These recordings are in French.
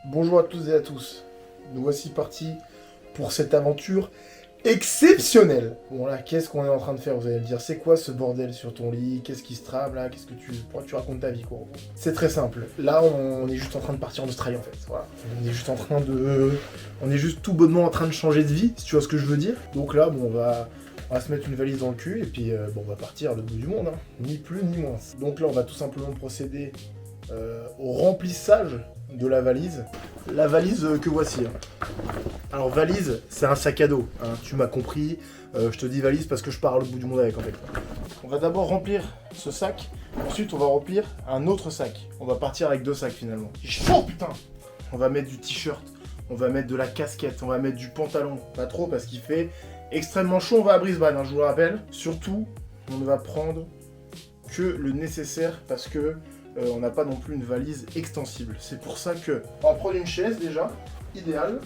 Bonjour à tous et à tous. Nous voici partis pour cette aventure exceptionnelle. Bon là, qu'est-ce qu'on est en train de faire? Vous allez me dire, c'est quoi ce bordel sur ton lit? Qu'est-ce qui se trame là? Pourquoi tu racontes ta vie quoi? C'est très simple. Là, on est juste en train de partir en Australie en fait. Voilà. On est juste tout bonnement en train de changer de vie, si tu vois ce que je veux dire. Donc là, bon, on va se mettre une valise dans le cul et puis bon, on va partir à l'autre bout du monde, hein. Ni plus ni moins. Donc là, on va tout simplement procéder au remplissage de la valise. La valise que voici. Hein. Alors valise, c'est un sac à dos, hein, tu m'as compris. Je te dis valise parce que je pars à l'autre bout du monde avec en fait. On va d'abord remplir ce sac, ensuite on va remplir un autre sac. On va partir avec 2 sacs finalement. J'ai chaud putain. On va mettre du t-shirt, on va mettre de la casquette, on va mettre du pantalon. Pas trop parce qu'il fait extrêmement chaud, on va à Brisbane, hein, je vous le rappelle. Surtout, on ne va prendre que le nécessaire parce que on n'a pas non plus une valise extensible. C'est pour ça que on va prendre une chaise déjà, idéal.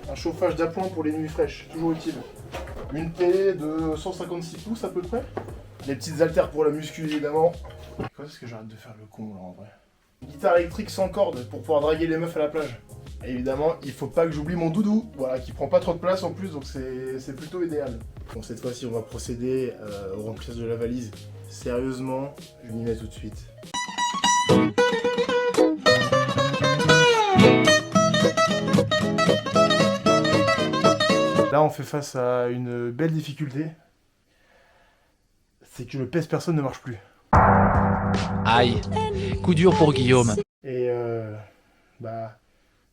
Un chauffage d'appoint pour les nuits fraîches, toujours utile. Une télé de 156 pouces à peu près. Les petites haltères pour la muscu évidemment. Quand est-ce que j'arrête de faire le con là en vrai? Une guitare électrique sans corde pour pouvoir draguer les meufs à la plage. Et évidemment, il faut pas que j'oublie mon doudou, voilà, qui prend pas trop de place en plus, donc c'est plutôt idéal. Bon, cette fois-ci, on va procéder au remplissage de la valise. Sérieusement, je m'y mets tout de suite. Là, on fait face à une belle difficulté. C'est que le pèse-personne ne marche plus. Aïe, coup dur pour Guillaume. Et bah,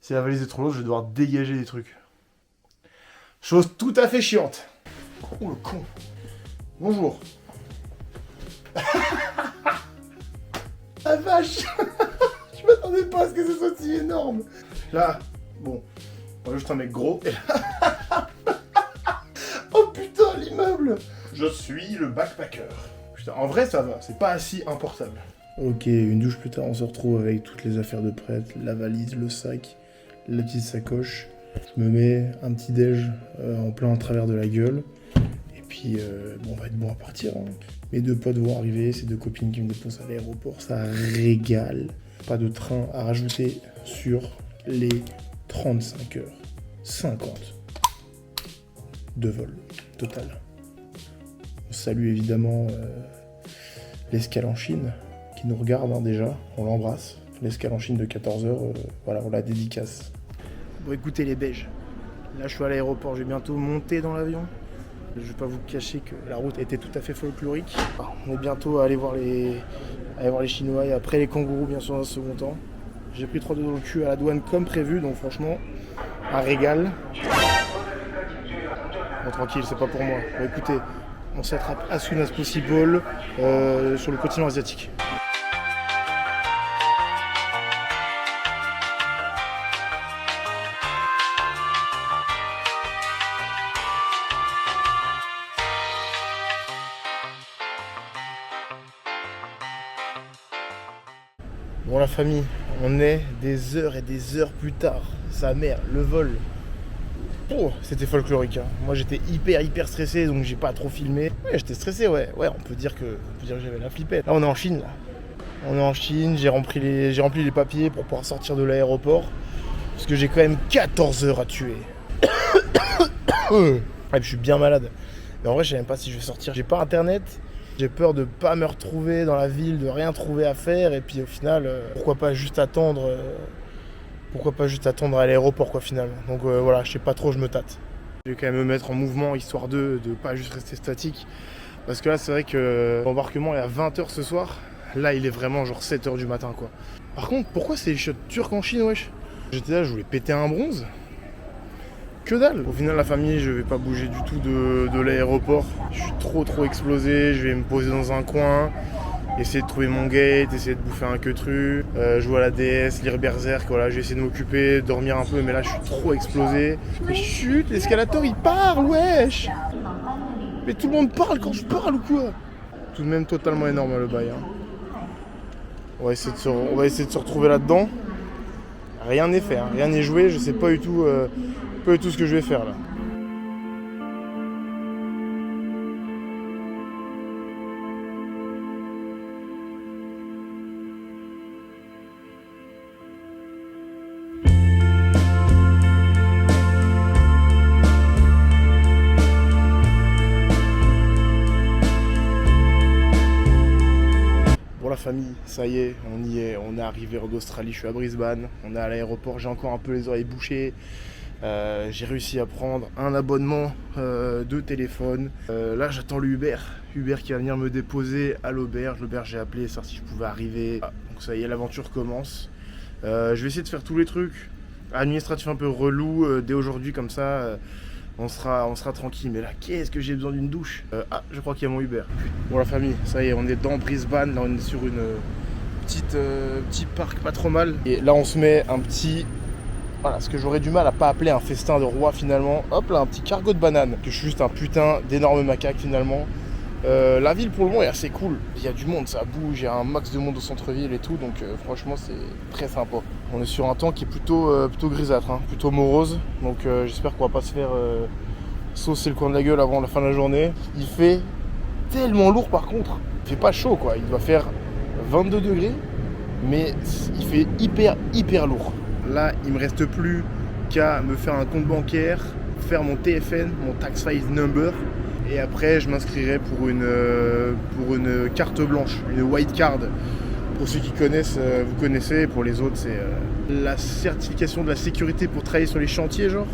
si la valise est trop lourde, je vais devoir dégager des trucs. Chose tout à fait chiante. Oh le con. Bonjour. La vache. Je m'attendais pas à ce que ce soit si énorme. Là, bon, on va juste un mec gros. Et là... oh putain, l'immeuble. Je suis le backpacker. Putain, en vrai, ça va. C'est pas si importable. Ok, une douche plus tard, on se retrouve avec toutes les affaires de prêtre, la valise, le sac, la petite sacoche. Je me mets un petit déj en plein travers de la gueule. Et puis, bon, on va être bon à partir. Hein. Mes 2 potes vont arriver, ces 2 copines qui me déposent à l'aéroport, ça régale. Pas de train à rajouter sur les 35 heures. 50 de vol total. On salue évidemment l'escale en Chine qui nous regarde hein, déjà, on l'embrasse. L'escale en Chine de 14 heures, voilà, on la dédicace. Bon écoutez les beiges, là je suis à l'aéroport, je vais bientôt monter dans l'avion. Je vais pas vous cacher que la route était tout à fait folklorique. On est bientôt à aller voir les Chinois et après les kangourous bien sûr dans un second temps. J'ai pris 3 dos dans le cul à la douane comme prévu, donc franchement, un régal. Bon tranquille, c'est pas pour moi. Bon écoutez, on s'attrape as soon as possible sur le continent asiatique. Bon la famille, on est des heures et des heures plus tard. Sa mère, le vol. Oh, c'était folklorique. Hein. Moi j'étais hyper stressé donc j'ai pas trop filmé. Ouais, j'étais stressé, ouais. Ouais, on peut dire que j'avais la flippette. Là on est en Chine là. On est en Chine, j'ai rempli les papiers pour pouvoir sortir de l'aéroport. Parce que j'ai quand même 14 heures à tuer. Et puis je suis bien malade. Mais en vrai je sais même pas si je vais sortir. J'ai pas internet. J'ai peur de pas me retrouver dans la ville, de rien trouver à faire, et puis au final, pourquoi pas juste attendre à l'aéroport quoi finalement. Donc voilà, je sais pas trop, je me tâte. Je vais quand même me mettre en mouvement histoire de pas juste rester statique. Parce que là c'est vrai que l'embarquement est à 20h ce soir. Là il est vraiment genre 7h du matin quoi. Par contre, pourquoi c'est les chiottes turques en Chine wesh? J'étais là, je voulais péter un bronze. Que dalle. Au final la famille je vais pas bouger du tout de l'aéroport. Je suis trop explosé, je vais me poser dans un coin, essayer de trouver mon gate, essayer de bouffer un queutru, jouer à la DS, lire Berserk, voilà, j'ai essayé de m'occuper, dormir un peu mais là je suis trop explosé. Mais chut, l'escalator il parle wesh. Mais tout le monde parle quand je parle ou quoi? Tout de même totalement énorme le bail. Hein. On va essayer de se retrouver là-dedans. Rien n'est fait, hein. Rien n'est joué, je sais pas du tout ce que je vais faire là. famille, ça y est, on est arrivé en Australie, je suis à Brisbane, on est à l'aéroport, j'ai encore un peu les oreilles bouchées. J'ai réussi à prendre un abonnement de téléphone. Là j'attends l'Uber qui va venir me déposer à l'auberge. L'auberge, j'ai appelé, savoir si je pouvais arriver. Donc ça y est, l'aventure commence. Je vais essayer de faire tous les trucs administratifs un peu relous dès aujourd'hui, comme ça on sera tranquille. Mais là, qu'est-ce que j'ai besoin d'une douche. Je crois qu'il y a mon Uber. Bon la famille, ça y est, on est dans Brisbane. Là on est sur une petit parc pas trop mal. Et là on se met un petit... Voilà, ce que j'aurais du mal à pas appeler un festin de roi finalement. Hop là, un petit cargo de banane. Que je suis juste un putain d'énorme macaque finalement. La ville pour le moment est assez cool. Il y a du monde, ça bouge, il y a un max de monde au centre-ville et tout. Donc franchement c'est très sympa. On est sur un temps qui est plutôt grisâtre, hein, plutôt morose. Donc j'espère qu'on va pas se faire saucer le coin de la gueule avant la fin de la journée. Il fait tellement lourd par contre. Il fait pas chaud quoi, il doit faire 22 degrés. Mais il fait hyper lourd. Là, il me reste plus qu'à me faire un compte bancaire, faire mon TFN, mon tax file number, et après je m'inscrirai pour une carte blanche, une white card. Pour ceux qui connaissent, vous connaissez, pour les autres c'est la certification de la sécurité pour travailler sur les chantiers genre.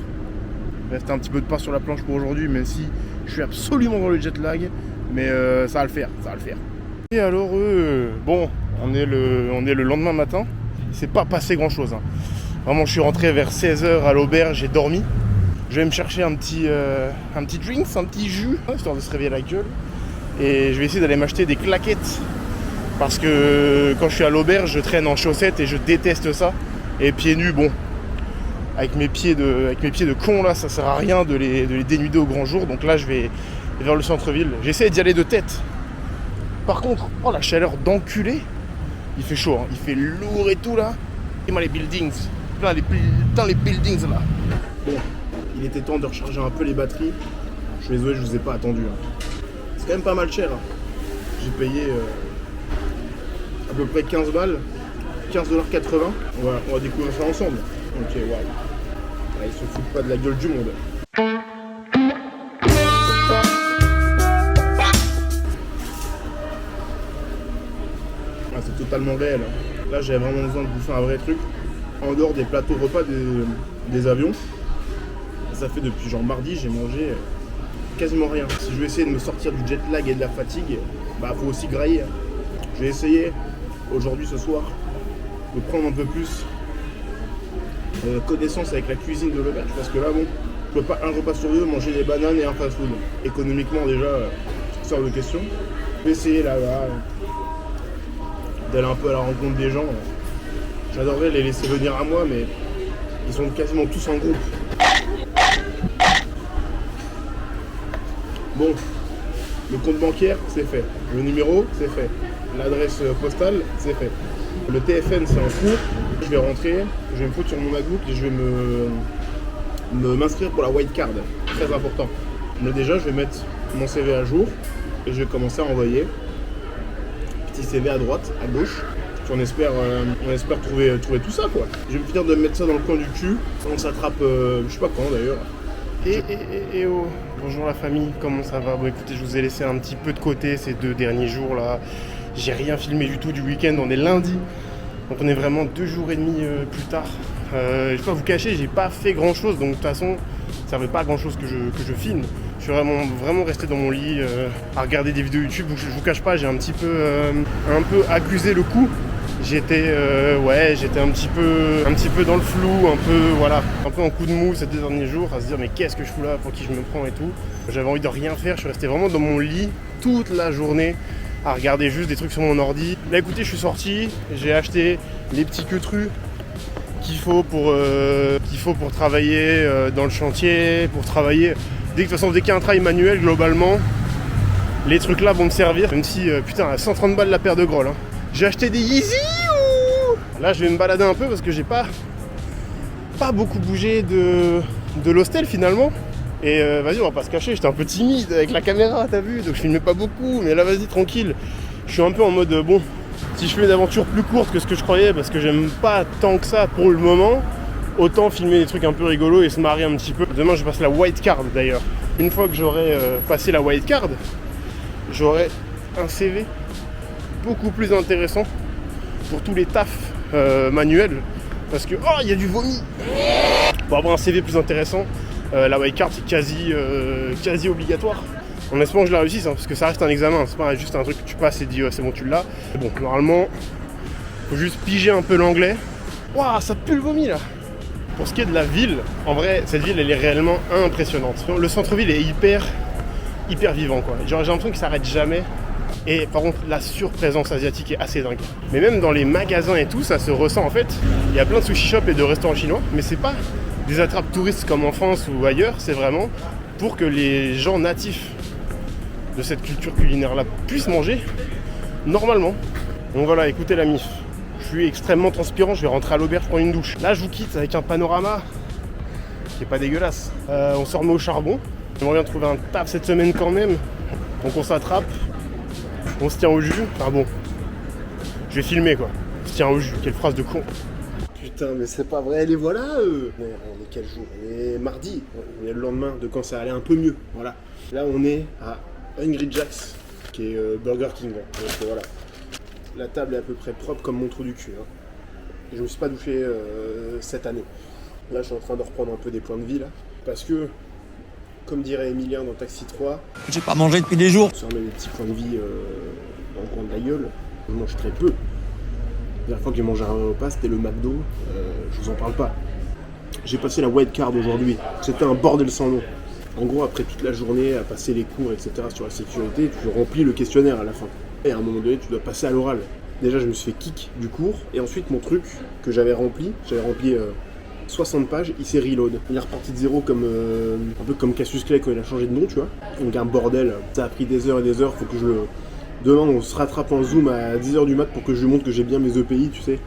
Il reste un petit peu de pain sur la planche pour aujourd'hui, même si je suis absolument dans le jet lag, mais ça va le faire. Et alors bon, on est le lendemain matin, c'est pas passé grand chose hein. Vraiment, je suis rentré vers 16h à l'auberge, j'ai dormi. Je vais me chercher un petit drinks, un petit jus, histoire de se réveiller la gueule. Et je vais essayer d'aller m'acheter des claquettes. Parce que quand je suis à l'auberge, je traîne en chaussettes et je déteste ça. Et pieds nus, bon, avec mes pieds de con là, ça sert à rien de les dénuder au grand jour. Donc là, je vais vers le centre-ville. J'essaie d'y aller de tête. Par contre, oh la chaleur d'enculé. Il fait chaud, hein. Il fait lourd et tout là. Et moi les buildings. Putain les buildings là. Bon, il était temps de recharger un peu les batteries. Je suis désolé, je vous ai pas attendu. Hein. C'est quand même pas mal cher. Hein. J'ai payé à peu près 15 balles. 15,80$. On va découvrir ça ensemble. Ok, waouh. Ils se foutent pas de la gueule du monde. C'est totalement réel. Là, j'avais vraiment besoin de bouffer un vrai truc. En dehors des plateaux repas des avions, ça fait depuis genre mardi, j'ai mangé quasiment rien. Si je veux essayer de me sortir du jet lag et de la fatigue, bah faut aussi grailler. Je vais essayer aujourd'hui, ce soir, de prendre un peu plus connaissance avec la cuisine de l'auberge, parce que là, bon, je peux pas un repas sur deux manger des bananes et un fast-food. Économiquement déjà, c'est hors de question. Je vais essayer là-bas d'aller un peu à la rencontre des gens. J'adorerais les laisser venir à moi, mais ils sont quasiment tous en groupe. Bon, le compte bancaire, c'est fait. Le numéro, c'est fait. L'adresse postale, c'est fait. Le TFN, c'est en cours. Je vais rentrer, je vais me foutre sur mon MacBook et je vais m'inscrire pour la white card. Très important. Mais déjà, je vais mettre mon CV à jour et je vais commencer à envoyer. Petit CV à droite, à gauche. On espère trouver tout ça quoi. Je vais me finir de mettre ça dans le coin du cul. On s'attrape, je sais pas quand d'ailleurs. Et oh, bonjour la famille, comment ça va? Bon écoutez, je vous ai laissé un petit peu de côté ces 2 derniers jours là. J'ai rien filmé du tout du week-end, on est lundi. Donc on est vraiment 2 jours et demi plus tard. Je vais pas vous cacher, j'ai pas fait grand chose, donc de toute façon, ça servait pas à grand chose que je filme. Je suis vraiment resté dans mon lit à regarder des vidéos YouTube. Je vous cache pas, j'ai un peu accusé le coup. J'étais un petit peu dans le flou, un peu en coup de mou ces 2 derniers jours, à se dire mais qu'est-ce que je fous là, pour qui je me prends et tout. J'avais envie de rien faire, je suis resté vraiment dans mon lit toute la journée à regarder juste des trucs sur mon ordi. Là écoutez, je suis sorti, j'ai acheté les petits queutrus qu'il faut pour travailler dans le chantier, pour travailler. De toute façon, dès qu'il y a un travail manuel, globalement, les trucs là vont me servir, même si à 130 balles la paire de grolles. Hein. J'ai acheté des Yeezy. Là, je vais me balader un peu parce que j'ai pas beaucoup bougé de l'hostel finalement. Et vas-y, on va pas se cacher, j'étais un peu timide avec la caméra, t'as vu, donc je filmais pas beaucoup. Mais là, vas-y, tranquille. Je suis un peu en mode bon, si je fais une aventure plus courte que ce que je croyais, parce que j'aime pas tant que ça pour le moment, autant filmer des trucs un peu rigolos et se marrer un petit peu. Demain, je passe la white card d'ailleurs. Une fois que j'aurai passé la white card, j'aurai un CV beaucoup plus intéressant pour tous les tafs manuels. Parce que, oh, il y a du vomi. Pour avoir un CV plus intéressant, la wildcard c'est quasi obligatoire. En espérant que je la réussisse, hein, parce que ça reste un examen, c'est pas juste un truc que tu passes et dis c'est bon tu l'as. Bon, normalement, faut juste piger un peu l'anglais. Waouh, ça pue le vomi là. Pour ce qui est de la ville, en vrai, cette ville elle est réellement impressionnante. Le centre-ville est hyper vivant quoi. Genre, j'ai l'impression qu'il s'arrête jamais. Et par contre, la surprésence asiatique est assez dingue. Mais même dans les magasins et tout, ça se ressent en fait. Il y a plein de sushi shops et de restaurants chinois, mais c'est pas des attrapes touristes comme en France ou ailleurs, c'est vraiment pour que les gens natifs de cette culture culinaire là puissent manger normalement. Donc voilà, écoutez la mif. Je suis extrêmement transpirant, je vais rentrer à l'auberge prendre une douche. Là je vous quitte avec un panorama qui est pas dégueulasse. On se remet au charbon. J'aimerais bien trouver un taf cette semaine quand même. Donc on s'attrape, on se tient au jus. Enfin bon, je vais filmer quoi. On se tient au jus, quelle phrase de con. Putain mais c'est pas vrai, les voilà eux. On est quel jour? On est mardi, on est le lendemain de quand ça allait un peu mieux. Voilà. Là on est à Hungry Jack's, qui est Burger King. Hein. Donc voilà. La table est à peu près propre comme mon trou du cul. Hein. Et je me suis pas douché cette année. Là je suis en train de reprendre un peu des points de vie là. Parce que, comme dirait Emilien dans Taxi 3, j'ai pas mangé depuis des jours. Ça remet des petits points de vie dans le coin de la gueule. Je mange très peu. La dernière fois que j'ai mangé un repas, c'était le McDo. Je vous en parle pas. J'ai passé la white card aujourd'hui. C'était un bordel sans nom. En gros, après toute la journée à passer les cours, etc. sur la sécurité, tu remplis le questionnaire à la fin. Et à un moment donné, tu dois passer à l'oral. Déjà, je me suis fait kick du cours. Et ensuite, mon truc que j'avais rempli 60 pages, il s'est reload. Il est reparti de zéro comme un peu comme Cassius Clay quand il a changé de nom, tu vois. Donc un bordel. Ça a pris des heures et des heures. Faut que je le... Demain, on se rattrape en Zoom à 10h du mat pour que je lui montre que j'ai bien mes EPI, tu sais.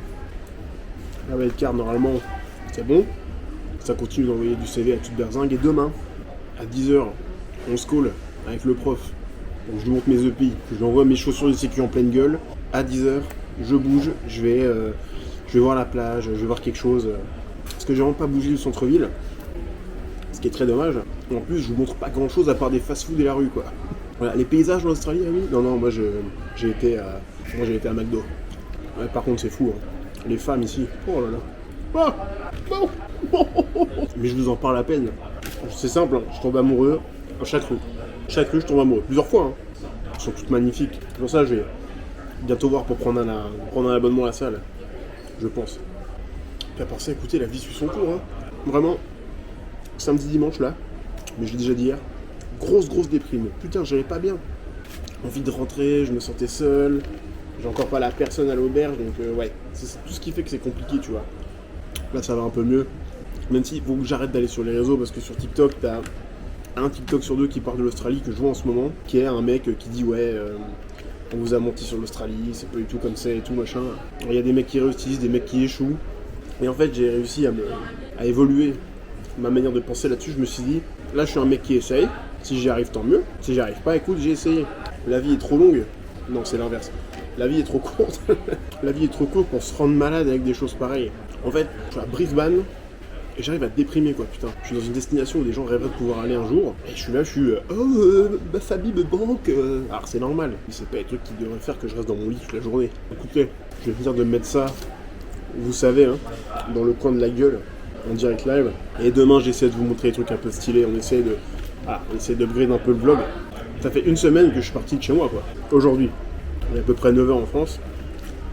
La wildcard, normalement, c'est bon. Ça continue d'envoyer du CV à toute berzingue. Et demain, à 10h, on se call avec le prof. Donc je lui montre mes EPI. Je lui envoie mes chaussures de sécu en pleine gueule. À 10h, je bouge. Je vais voir la plage. Je vais voir quelque chose. Parce que j'ai vraiment pas bougé du centre-ville. Ce qui est très dommage. En plus, je vous montre pas grand-chose à part des fast-food et la rue, quoi. Voilà, les paysages en Australie, oui. Non, moi j'ai été à McDo. Ouais, par contre, c'est fou. Hein. Les femmes ici. Oh là là. Mais je vous en parle à peine. C'est simple, hein. Je tombe amoureux à chaque rue. Chaque rue, je tombe amoureux. Plusieurs fois. Hein. Elles sont toutes magnifiques. Pour ça, je vais bientôt voir pour prendre un abonnement à la salle. Je pense. Puis à part ça, écoutez, la vie suit son cours. Hein. Vraiment, samedi, dimanche, là, mais je l'ai déjà dit hier, grosse déprime. Putain, j'allais pas bien. Envie de rentrer, je me sentais seul. J'ai encore pas la personne à l'auberge, donc ouais. C'est tout ce qui fait que c'est compliqué, tu vois. Là, ça va un peu mieux. Même s'il faut que j'arrête d'aller sur les réseaux, parce que sur TikTok, t'as un TikTok sur deux qui parle de l'Australie, que je vois en ce moment, qui est un mec qui dit ouais, on vous a menti sur l'Australie, c'est pas du tout comme ça et tout, machin. Il y a des mecs qui réussissent, des mecs qui échouent. Et en fait, j'ai réussi à évoluer ma manière de penser là-dessus. Je me suis dit, là, je suis un mec qui essaye. Si j'y arrive, tant mieux. Si j'y arrive pas, écoute, j'ai essayé. La vie est trop longue. Non, c'est l'inverse. La vie est trop courte. La vie est trop courte pour se rendre malade avec des choses pareilles. En fait, je suis à Brisbane et j'arrive à te déprimer, quoi, putain. Je suis dans une destination où des gens rêveraient de pouvoir aller un jour. Et je suis là, ma famille me manque. Alors, c'est normal. Mais c'est pas les trucs qui devraient faire que je reste dans mon lit toute la journée. Écoutez, je vais finir de me mettre ça, vous savez, hein, dans le coin de la gueule, en direct live. Et demain, j'essaie de vous montrer des trucs un peu stylés. On essaie d'upgrade un peu le vlog. Ça fait une semaine que je suis parti de chez moi, quoi. Aujourd'hui. Il y a à peu près 9h en France.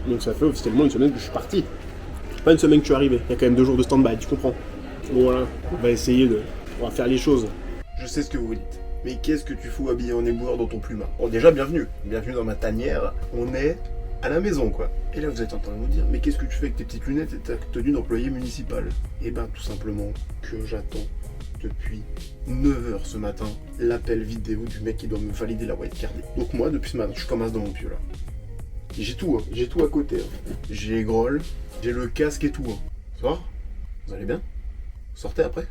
Donc ça fait officiellement une semaine que je suis parti. Pas une semaine que je suis arrivé. Il y a quand même 2 jours de stand-by, tu comprends. Bon voilà, on va faire les choses. Je sais ce que vous vous dites. Mais qu'est-ce que tu fous habillé en éboueur dans ton plumard? Bon, déjà, bienvenue. Bienvenue dans ma tanière. On est à la maison, quoi. Et là, vous êtes en train de vous dire, mais qu'est-ce que tu fais avec tes petites lunettes et ta tenue d'employé municipal? Eh ben, tout simplement que j'attends depuis 9h ce matin l'appel vidéo du mec qui doit me valider la wildcard. Donc moi, depuis ce matin, je suis comme as dans mon pieu, là. Et j'ai tout, hein. J'ai tout à côté. Hein. J'ai les grolles, j'ai le casque et tout. Hein. Ça va? Vous allez bien? Vous sortez après?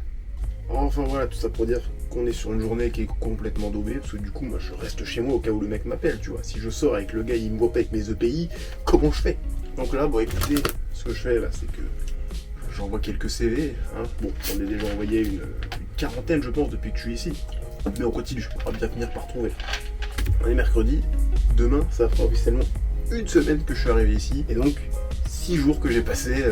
Enfin voilà, tout ça pour dire qu'on est sur une journée qui est complètement daubée, parce que du coup, moi je reste chez moi au cas où le mec m'appelle, tu vois. Si je sors avec le gars, il me voit pas avec mes EPI, comment je fais? Donc là, bon écoutez, ce que je fais là, c'est que j'envoie quelques CV, hein. Bon, j'en ai déjà envoyé une quarantaine, je pense, depuis que je suis ici. Mais on continue, on va bien finir par trouver. On est mercredi, demain, ça fera officiellement 1 semaine que je suis arrivé ici, et donc 6 jours que j'ai passé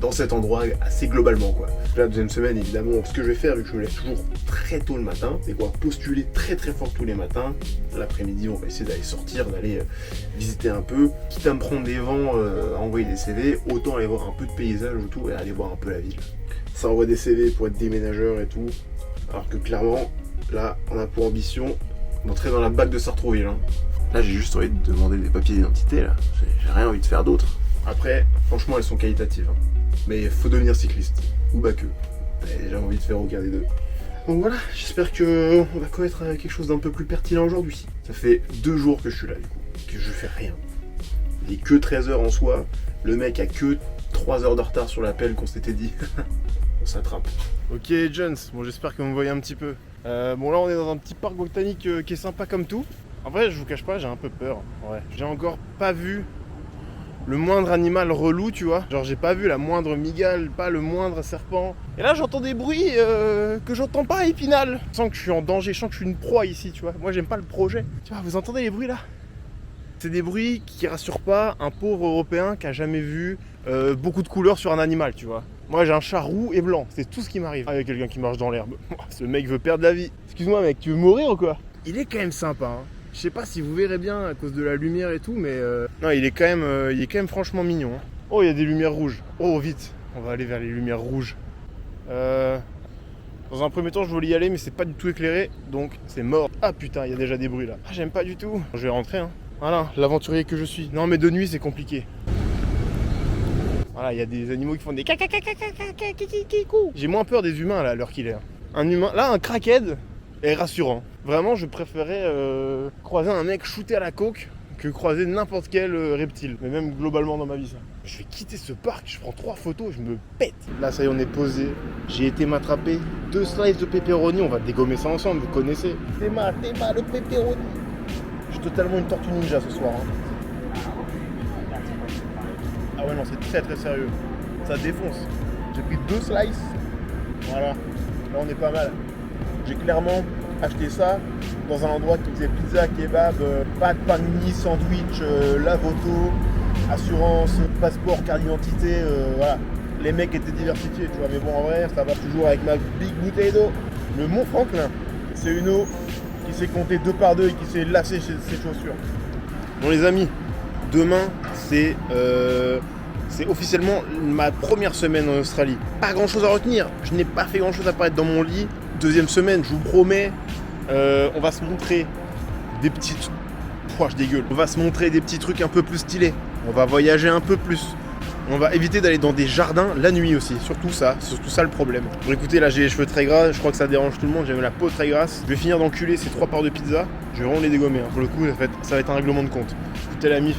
dans cet endroit assez globalement quoi. La deuxième semaine évidemment, ce que je vais faire vu que je me lève toujours très tôt le matin, c'est quoi, postuler très fort tous les matins. L'après-midi on va essayer d'aller sortir, d'aller visiter un peu, quitte à me prendre des vents, à envoyer des CV, autant aller voir un peu de paysage autour et aller voir un peu la ville. Ça envoie des CV pour être déménageur et tout, alors que clairement là on a pour ambition d'entrer dans la BAC de Sartrouville. Hein. Là j'ai juste envie de demander des papiers d'identité là, j'ai rien envie de faire d'autre. Après, franchement, elles sont qualitatives. Hein. Mais il faut devenir cycliste. Ou baqueux. Et j'ai envie de faire aucun des deux. Donc voilà, j'espère qu'on va connaître quelque chose d'un peu plus pertinent aujourd'hui. Ça fait 2 jours que je suis là, du coup. Que je fais rien. Il est que 13h en soi. Le mec a que 3 heures de retard sur l'appel qu'on s'était dit. On s'attrape. Ok, Jones. Bon, j'espère que vous me voyez un petit peu. Bon, là, on est dans un petit parc botanique qui est sympa comme tout. En vrai, je vous cache pas, j'ai un peu peur. Ouais. J'ai encore pas vu le moindre animal relou, tu vois. Genre j'ai pas vu la moindre migale, pas le moindre serpent. Et là j'entends des bruits que j'entends pas à Épinal. Je sens que je suis en danger, je sens que je suis une proie ici, tu vois. Moi j'aime pas le projet. Tu vois, vous entendez les bruits là? C'est des bruits qui rassurent pas un pauvre Européen qui a jamais vu beaucoup de couleurs sur un animal, tu vois. Moi j'ai un chat roux et blanc, c'est tout ce qui m'arrive. Ah, il y a quelqu'un qui marche dans l'herbe. Ce mec veut perdre la vie. Excuse-moi mec, tu veux mourir ou quoi? Il est quand même sympa, hein. Je sais pas si vous verrez bien à cause de la lumière et tout, mais non, il est quand même franchement mignon. Hein. Oh, il y a des lumières rouges. Oh, vite, on va aller vers les lumières rouges. Dans un premier temps, je voulais y aller, mais c'est pas du tout éclairé, donc c'est mort. Ah putain, il y a déjà des bruits là. Ah, j'aime pas du tout. Je vais rentrer, hein. Voilà, l'aventurier que je suis. Non, mais de nuit, c'est compliqué. Voilà, il y a des animaux qui font des caca. J'ai moins peur des humains là, à l'heure qu'il est. Un humain, là, un crackhead est rassurant. Vraiment, je préférais croiser un mec shooté à la coke que croiser n'importe quel reptile. Mais même globalement dans ma vie, ça. Je vais quitter ce parc, je prends 3 photos, je me pète. Là, ça y est, on est posé. J'ai été m'attraper 2 slices de pepperoni. On va dégommer ça ensemble, vous connaissez. T'es mal, le pepperoni. Je suis totalement une tortue ninja ce soir. Hein. Ah ouais, non, c'est très sérieux. Ça défonce. J'ai pris 2 slices. Voilà. Là, on est pas mal. J'ai clairement acheté ça dans un endroit qui faisait pizza, kebab, pâtes, panini, sandwich, lave-auto, assurance, passeport, carte d'identité, voilà. Les mecs étaient diversifiés, tu vois, mais bon en vrai, ça va toujours avec ma big bouteille d'eau. Le Mont Franklin, c'est une eau qui s'est comptée 2 par 2 et qui s'est lassée ses chaussures. Bon les amis, demain c'est officiellement ma première semaine en Australie. Pas grand chose à retenir, je n'ai pas fait grand chose à part être dans mon lit. 2e semaine, je vous promets, on va se montrer des petits... je dégueule. On va se montrer des petits trucs un peu plus stylés. On va voyager un peu plus. On va éviter d'aller dans des jardins la nuit aussi. Surtout ça le problème. Bon écoutez, là j'ai les cheveux très gras, je crois que ça dérange tout le monde, j'ai la peau très grasse. Je vais finir d'enculer ces 3 parts de pizza. Je vais vraiment les dégommer. Hein. Pour le coup, ça va être un règlement de compte. Écoutez la mif.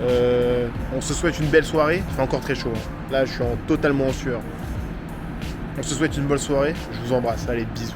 On se souhaite une belle soirée. Il fait encore très chaud. Hein. Là je suis totalement en sueur. On se souhaite une bonne soirée, je vous embrasse, allez bisous.